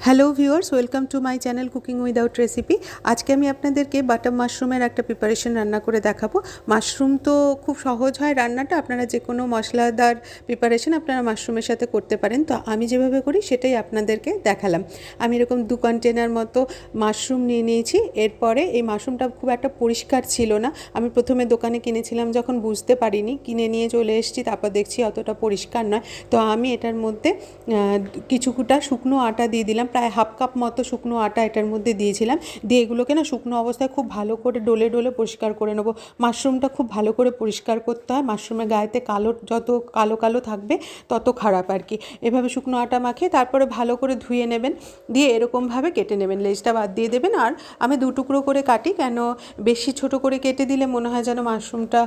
Hello viewers, welcome to my channel cooking without recipe. আজকে আমি আপনাদেরকে বাটার মাশরুমের একটা প্রিপারেশন রান্না করে দেখাবো। মাশরুম তো খুব সহজ হয় রান্নাটা, আপনারা যে কোনো মশলাদার প্রিপারেশন আপনারা মাশরুমের সাথে করতে পারেন। তো আমি যেভাবে করি সেটাই আপনাদেরকে দেখালাম। আমি এরকম 2 কন্টেনার মতো মাশরুম নিয়ে নিয়েছি। এরপরে এই মাশরুমটা খুব একটা পরিষ্কার ছিল না, আমি প্রথমে দোকানে কিনেছিলাম যখন বুঝতে পারিনি, কিনে নিয়ে চলে এসেছি, তারপর দেখছি অতটা পরিষ্কার নয়। তো আমি এটার মধ্যে কিছুটা শুকনো আটা দিয়ে দিলাম, প্রায় হাফ কাপ মতো শুকনো আটা এটার মধ্যে দিয়েছিলাম। দিয়ে এগুলোকে না শুকনো অবস্থায় খুব ভালো করে ডলে ডলে পরিষ্কার করে নেবো। মাশরুমটা খুব ভালো করে পরিষ্কার করতে হয়, মাশরুমের গায়েতে যত কালো কালো থাকবে তত খারাপ আর কি। এভাবে শুকনো আটা মাখিয়ে তারপরে ভালো করে ধুয়ে নেবেন, দিয়ে এরকমভাবে কেটে নেবেন, লেজটা বাদ দিয়ে দেবেন। আর আমি 2 টুকরো করে কাটি, কেন বেশি ছোট করে কেটে দিলে মনে হয় যেন মাশরুমটা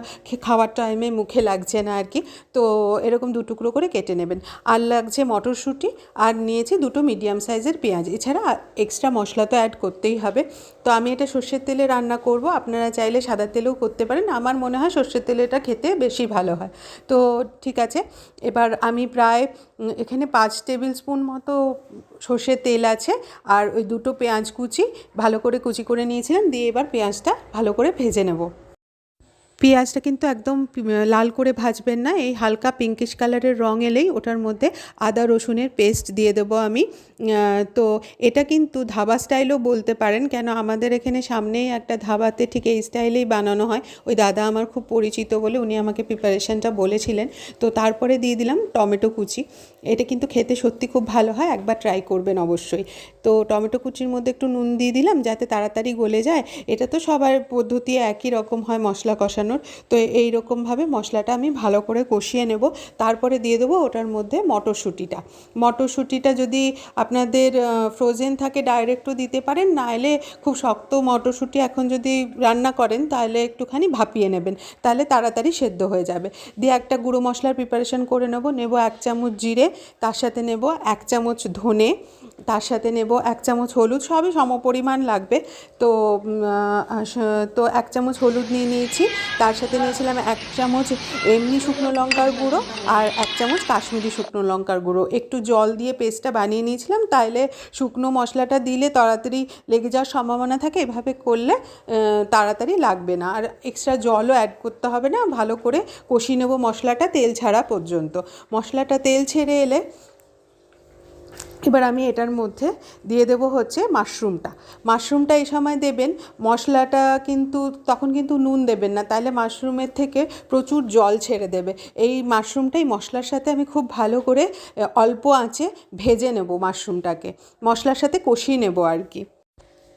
খাওয়ার টাইমে মুখে লাগছে না আর কি। তো এরকম 2 টুকরো করে কেটে নেবেন। আর লাগছে মটরশুঁটি, আর নিয়েছি 2টো মিডিয়াম সাইজের পেঁয়াজ। এছাড়া এক্সট্রা মশলা তো অ্যাড করতেই হবে। তো আমি এটা সর্ষের তেলে রান্না করব, আপনারা চাইলে সাদা তেলেও করতে পারেন, আমার মনে হয় সর্ষের তেলেটা খেতে বেশি ভালো হয়। তো ঠিক আছে, এবার আমি প্রায় এখানে 5 টেবিল স্পুন মতো সর্ষের তেল আছে, আর ওই 2টো পেঁয়াজ কুচি ভালো করে কুচি করে নিয়েছিলাম। দিয়ে এবার পেঁয়াজটা ভালো করে ভেজে নেব। পেঁয়াজটা কিন্তু একদম লাল করে ভাজবেন না, এই হালকা পিঙ্কিশ কালারের রং এলেই ওটার মধ্যে আদা রসুনের পেস্ট দিয়ে দেবো আমি। তো এটা কিন্তু ধাবা স্টাইলও বলতে পারেন, কেন আমাদের এখানে সামনেই একটা ধাবাতে ঠিক এই স্টাইলেই বানানো হয়। ওই দাদা আমার খুব পরিচিত বলে উনি আমাকে প্রিপারেশনটা বলেছিলেন। তো তারপরে দিয়ে দিলাম টমেটো কুচি। এটা কিন্তু খেতে সত্যি খুব ভালো হয়, একবার ট্রাই করবেন অবশ্যই। তো টমেটো কুচির মধ্যে একটু নুন দিয়ে দিলাম যাতে তাড়াতাড়ি গলে যায়। এটা তো সবার পদ্ধতি একই রকম হয় মশলা কষানোর। তো এই রকমভাবে মশলাটা আমি ভালো করে কষিয়ে নেব। তারপরে দিয়ে দেবো ওটার মধ্যে মটরশুঁটিটা যদি আপনাদের ফ্রোজেন থাকে ডাইরেক্টও দিতে পারেন, না এলে খুব শক্ত মটরশুঁটি এখন যদি রান্না করেন তাহলে একটুখানি ভাপিয়ে নেবেন, তাহলে তাড়াতাড়ি সেদ্ধ হয়ে যাবে। দিয়ে একটা গুঁড়ো মশলার প্রিপারেশন করে নেব 1 চামচ জিরে, তার সাথে নেব 1 চামচ ধনে, তার সাথে নেব 1 চামচ হলুদ, সবই সমপরিমাণ লাগবে। তো 1 চামচ হলুদ নিয়ে নিয়েছি, তার সাথে নিয়েছিলাম 1 চামচ এমনি শুকনো লঙ্কার গুঁড়ো আর 1 চামচ কাশ্মীরি শুকনো লঙ্কার গুঁড়ো। একটু জল দিয়ে পেস্টটা বানিয়ে নিয়েছিলাম, তাইলে শুকনো মশলাটা দিলে তাড়াতাড়ি লেগে যাওয়ার সম্ভাবনা থাকে, এভাবে করলে তাড়াতাড়ি লাগবে না। আর এক্সট্রা জলও অ্যাড করতে হবে না, ভালো করে কষিয়ে নেব মশলাটা তেল ছাড়া পর্যন্ত। মশলাটা তেল ছেড়ে এলে এবার আমি এটার মধ্যে দিয়ে দেবো হচ্ছে মাশরুমটা এই সময় দেবেন। মশলাটা কিন্তু তখন কিন্তু নুন দেবেন না, তাহলে মাশরুমের থেকে প্রচুর জল ছেড়ে দেবে। এই মাশরুমটাই মশলার সাথে আমি খুব ভালো করে অল্প আঁচে ভেজে নেব, মাশরুমটাকে মশলার সাথে কষিয়ে নেব আর কি।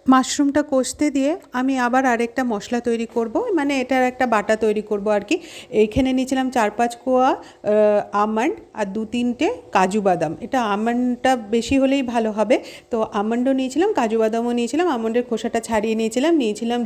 মাশরুমটা কষতে দিয়ে আমি আবার আরেকটা মশলা তৈরি করব, মানে এটার একটা বাটা তৈরি করব আর কি। এইখানে নিয়েছিলাম 4-5 কোয়া আমন্ড আর 2-3টে কাজু বাদাম। এটা আমন্ডটা বেশি হলেই ভালো হবে, তো আমন্ডও নিয়েছিলাম, কাজু বাদামও নিয়েছিলাম। আমন্ডের খোসাটা ছাড়িয়ে নিয়েছিলাম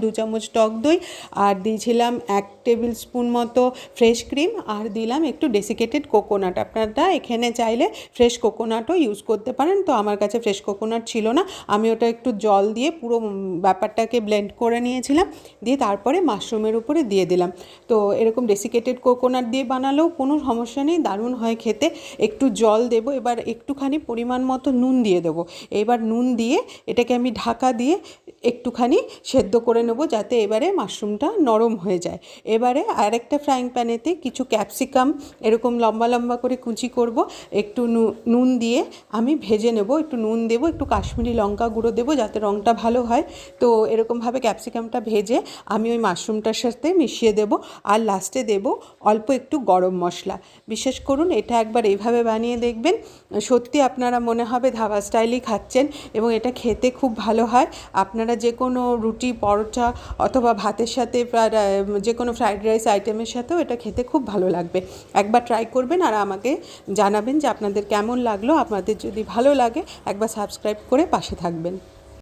2 চামচ টক দই, আর দিয়েছিলাম 1 টেবিল স্পুন মতো ফ্রেশ ক্রিম, আর দিলাম একটু ডেসিকেটেড কোকোনাট। আপনারা এখানে চাইলে ফ্রেশ কোকোনাটও ইউজ করতে পারেন, তো আমার কাছে ফ্রেশ কোকোনাট ছিল না, আমি ওটা একটু জল দিয়ে পুরো ব্যাপারটাকে ব্লেন্ড করে নিয়েছিলাম। দিয়ে তারপরে মাশরুমের উপরে দিয়ে দিলাম। তো এরকম ডেসিকেটেড কোকোনাট দিয়ে বানালেও কোনো সমস্যা নেই, দারুণ হয় খেতে। একটু জল দেবো, এবার একটুখানি পরিমাণ মতো নুন দিয়ে দেবো। এবার নুন দিয়ে এটাকে আমি ঢাকা দিয়ে একটুখানি সেদ্ধ করে নেব, যাতে এবারে মাশরুমটা নরম হয়ে যায়। এবারে আরেকটা ফ্রাইং প্যানেতে কিছু ক্যাপসিকাম এরকম লম্বা লম্বা করে কুচি করব, একটু নুন দিয়ে আমি ভেজে নেব। একটু নুন দেবো, একটু কাশ্মীরি লঙ্কা গুঁড়ো দেবো যাতে রঙটা ভালো হয়। তো এরকমভাবে ক্যাপসিকামটা ভেজে আমি ওই মাশরুমটার সাথে মিশিয়ে দেব, আর লাস্টে দেব অল্প একটু গরম মশলা। বিশেষ করুন এটা একবার এইভাবে বানিয়ে দেখবেন, সত্যি আপনারা মনে হবে ধাবা স্টাইলই খাচ্ছেন, এবং এটা খেতে খুব ভালো হয়। আপনারা যে কোনো রুটি, পরোটা অথবা ভাতের সাথে, যে কোনো ফ্রাইড রাইস আইটেমের সাথেও এটা খেতে খুব ভালো লাগবে। একবার ট্রাই করবেন আর আমাকে জানাবেন যে আপনাদের কেমন লাগলো। আপনাদের যদি ভালো লাগে একবার সাবস্ক্রাইব করে পাশে থাকবেন।